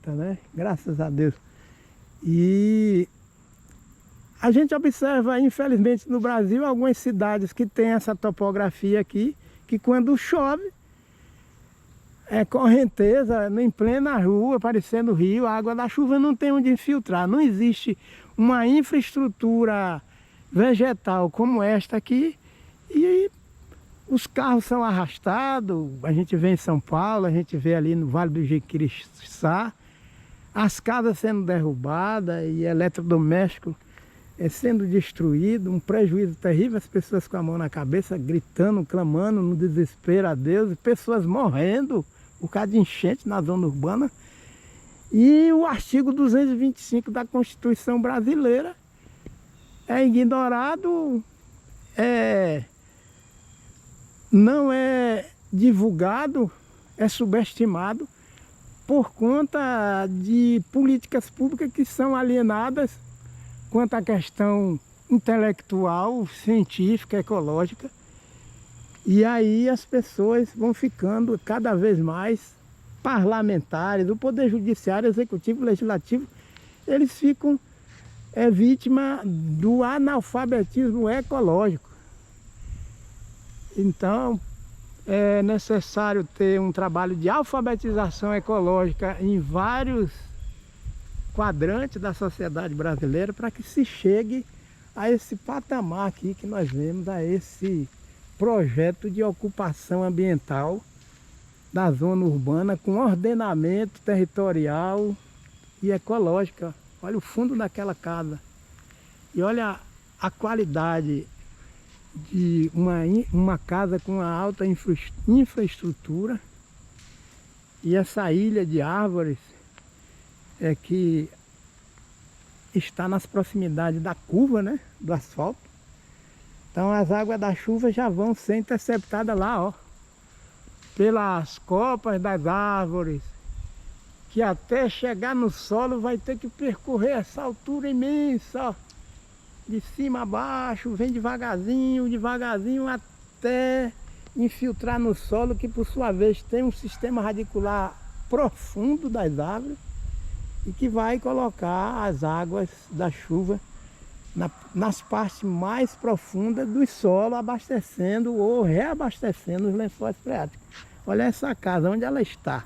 Né? Graças a Deus. E a gente observa, infelizmente, no Brasil, algumas cidades que têm essa topografia aqui, que quando chove, é correnteza em plena rua, parecendo rio, a água da chuva não tem onde infiltrar. Não existe uma infraestrutura vegetal como esta aqui, e os carros são arrastados. A gente vê em São Paulo, a gente vê ali no Vale do Jequitinhonha, as casas sendo derrubadas e eletrodomésticos sendo destruído, um prejuízo terrível, as pessoas com a mão na cabeça, gritando, clamando no desespero a Deus, pessoas morrendo por causa de enchente na zona urbana. E o artigo 225 da Constituição Brasileira é ignorado, não é divulgado, é subestimado por conta de políticas públicas que são alienadas quanto à questão intelectual, científica, ecológica. E aí as pessoas vão ficando cada vez mais parlamentares, o poder judiciário, executivo, legislativo, eles ficam vítima do analfabetismo ecológico. Então, é necessário ter um trabalho de alfabetização ecológica em vários quadrantes da sociedade brasileira para que se chegue a esse patamar aqui que nós vemos, a esse projeto de ocupação ambiental da zona urbana com ordenamento territorial e ecológico. Olha o fundo daquela casa e olha a qualidade de uma casa com uma alta infraestrutura. E essa ilha de árvores que está nas proximidades da curva, né, do asfalto. Então as águas da chuva já vão ser interceptadas lá, ó, pelas copas das árvores, que até chegar no solo vai ter que percorrer essa altura imensa, ó, de cima a baixo, vem devagarzinho, devagarzinho, até infiltrar no solo, que por sua vez tem um sistema radicular profundo das árvores e que vai colocar as águas da chuva nas partes mais profundas do solo, abastecendo ou reabastecendo os lençóis freáticos. Olha essa casa, onde ela está.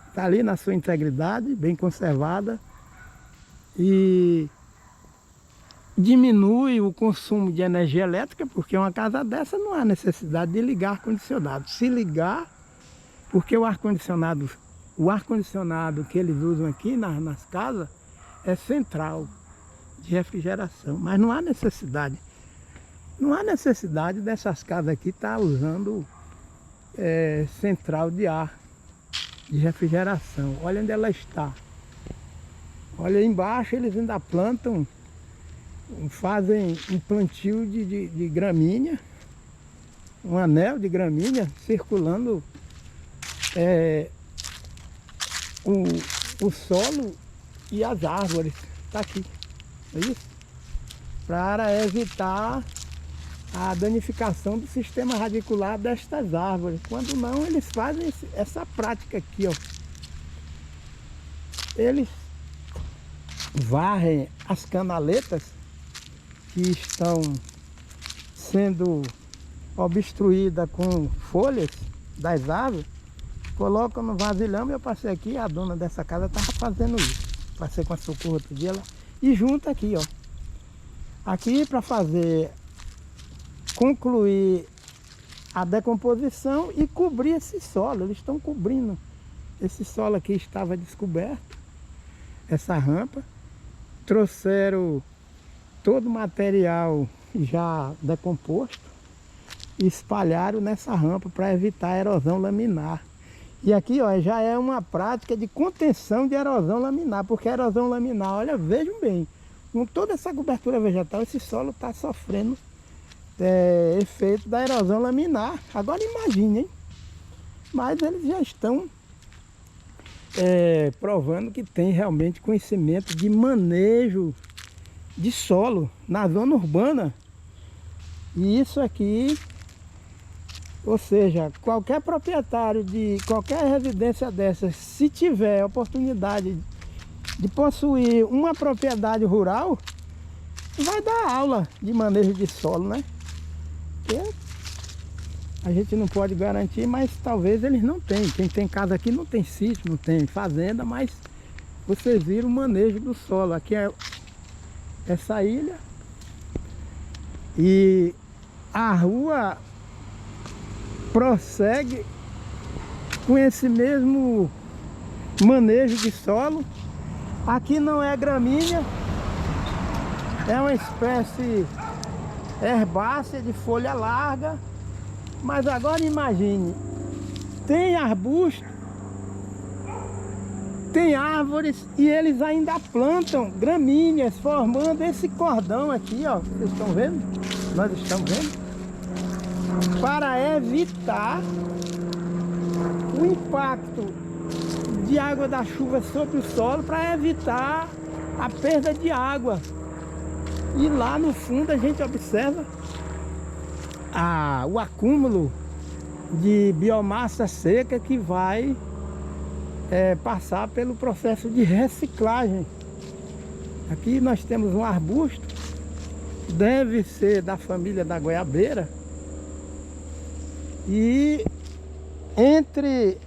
Está ali na sua integridade, bem conservada, e diminui o consumo de energia elétrica, porque uma casa dessa não há necessidade de ligar ar-condicionado. Se ligar, porque o ar-condicionado que eles usam aqui nas casas é central de refrigeração, mas não há necessidade. Não há necessidade dessas casas aqui estar usando central de ar, de refrigeração. Olha onde ela está. Olha aí embaixo, eles ainda plantam, fazem um plantio de gramínea, um anel de gramínea circulando o solo e as árvores. Está aqui, é isso? Para evitar a danificação do sistema radicular destas árvores. Quando não, eles fazem essa prática aqui, ó. Eles varrem as canaletas que estão sendo obstruídas com folhas das árvores, colocam no vasilhame. Eu passei aqui, a dona dessa casa estava fazendo isso. Passei com a Socorro outro dia, e junta aqui, ó. Aqui para concluir a decomposição e cobrir esse solo. Eles estão cobrindo. Esse solo aqui estava descoberto, essa rampa. Trouxeram todo o material já decomposto e espalharam nessa rampa para evitar a erosão laminar. E aqui, ó, já é uma prática de contenção de erosão laminar, porque a erosão laminar, olha, vejam bem, com toda essa cobertura vegetal, esse solo está sofrendo efeito da erosão laminar. Agora imagine, hein? Mas eles já estão provando que tem realmente conhecimento de manejo de solo na zona urbana. E isso aqui, Ou seja, qualquer proprietário de qualquer residência dessas, se tiver a oportunidade de possuir uma propriedade rural, vai dar aula de manejo de solo, né? Porque a gente não pode garantir, mas talvez eles não tenham. Quem tem casa aqui não tem sítio, não tem fazenda, mas vocês viram o manejo do solo. Aqui é essa ilha. E a rua prossegue com esse mesmo manejo de solo. Aqui não é gramínea, é uma espécie herbácea de folha larga. Mas agora imagine, tem arbusto, tem árvores e eles ainda plantam gramíneas, formando esse cordão aqui, ó. Vocês estão vendo? Nós estamos vendo? Para evitar o impacto de água da chuva sobre o solo, para evitar a perda de água. E lá no fundo a gente observa o acúmulo de biomassa seca que vai passar pelo processo de reciclagem. Aqui nós temos um arbusto, deve ser da família da goiabeira, e entre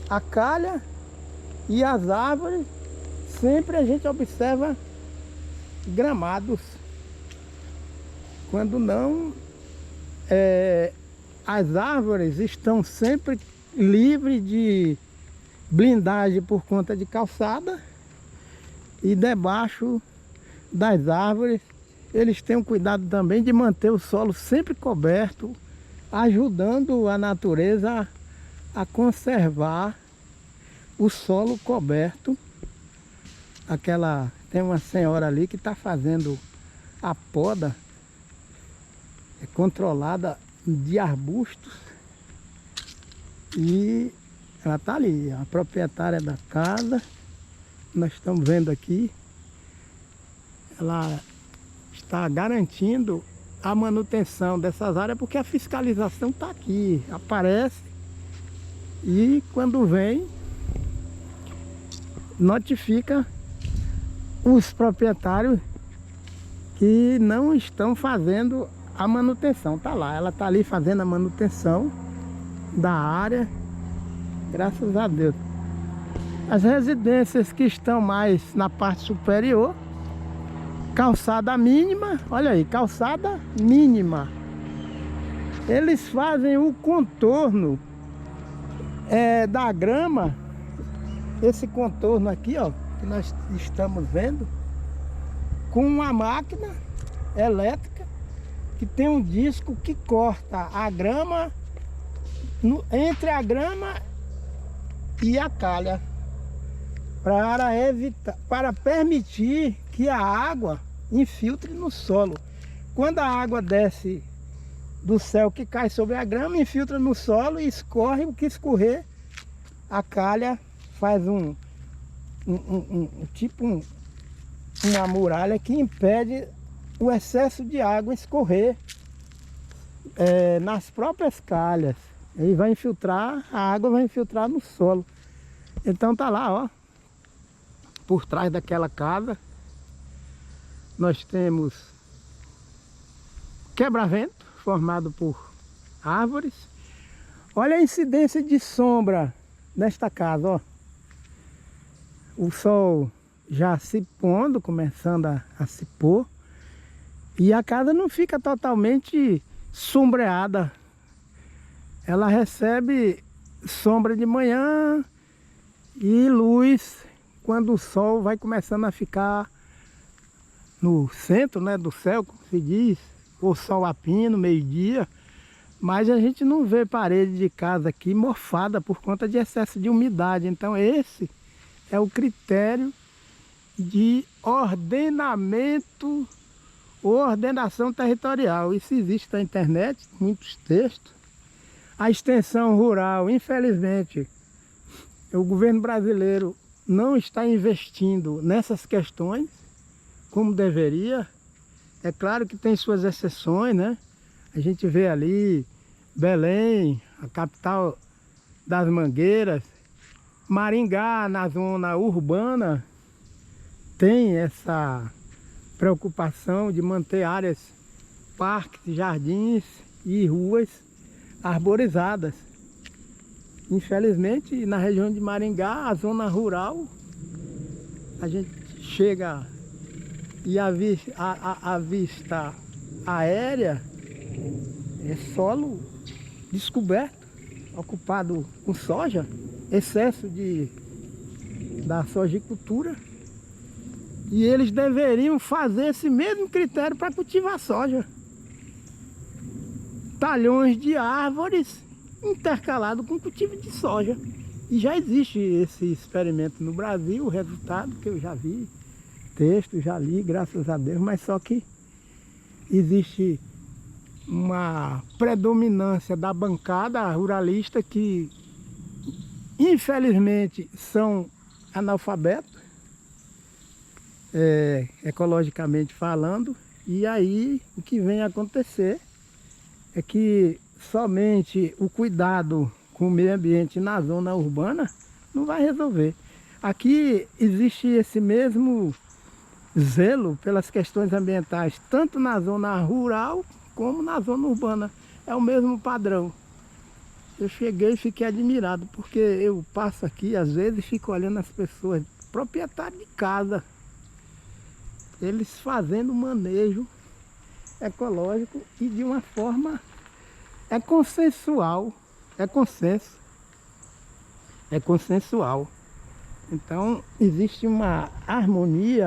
a calha e as árvores sempre a gente observa gramados. Quando não, as árvores estão sempre livres de blindagem por conta de calçada, e debaixo das árvores eles têm o cuidado também de manter o solo sempre coberto, ajudando a natureza a conservar o solo coberto. Tem uma senhora ali que está fazendo a poda controlada de arbustos, e ela está ali, a proprietária da casa. Nós estamos vendo aqui, ela está garantindo a manutenção dessas áreas, porque a fiscalização está aqui, aparece, e quando vem notifica os proprietários que não estão fazendo a manutenção. Tá lá, ela tá ali fazendo a manutenção da área, graças a Deus. As residências que estão mais na parte superior, calçada mínima, olha aí, calçada mínima. Eles fazem o contorno da grama, esse contorno aqui, ó, que nós estamos vendo, com uma máquina elétrica que tem um disco que corta a grama entre a grama e a calha, para permitir que a água infiltre no solo. Quando a água desce do céu, que cai sobre a grama, infiltra no solo e escorre. O que escorrer, a calha faz uma muralha que impede o excesso de água escorrer nas próprias calhas. Aí vai infiltrar, a água vai infiltrar no solo. Então tá lá, ó, por trás daquela casa nós temos quebra-vento formado por árvores. Olha a incidência de sombra nesta casa, ó. O sol já se pondo, começando a se pôr, e a casa não fica totalmente sombreada. Ela recebe sombra de manhã e luz quando o sol vai começando a ficar no centro, né, do céu, como se diz, o sol a pino, meio-dia. Mas a gente não vê parede de casa aqui mofada por conta de excesso de umidade. Então esse é o critério de ordenamento ou ordenação territorial. Isso existe na internet, muitos textos. A extensão rural, infelizmente, o governo brasileiro não está investindo nessas questões como deveria. É claro que tem suas exceções, né? A gente vê ali Belém, a capital das mangueiras. Maringá, na zona urbana, tem essa preocupação de manter áreas, parques, jardins e ruas arborizadas. Infelizmente, na região de Maringá, a zona rural, a gente chega e a vista aérea é solo descoberto, ocupado com soja, excesso da sojicultura. E eles deveriam fazer esse mesmo critério para cultivar soja. Talhões de árvores intercalado com cultivo de soja. E já existe esse experimento no Brasil, o resultado que eu já vi, texto, já li, graças a Deus, mas só que existe uma predominância da bancada ruralista que, infelizmente, são analfabetos, ecologicamente falando, e aí o que vem a acontecer é que somente o cuidado com o meio ambiente na zona urbana não vai resolver. Aqui existe esse mesmo zelo pelas questões ambientais, tanto na zona rural como na zona urbana. É o mesmo padrão. Eu cheguei e fiquei admirado, porque eu passo aqui às vezes e fico olhando as pessoas, proprietários de casa, eles fazendo manejo ecológico e de uma forma consensual, é consensual. Então existe uma harmonia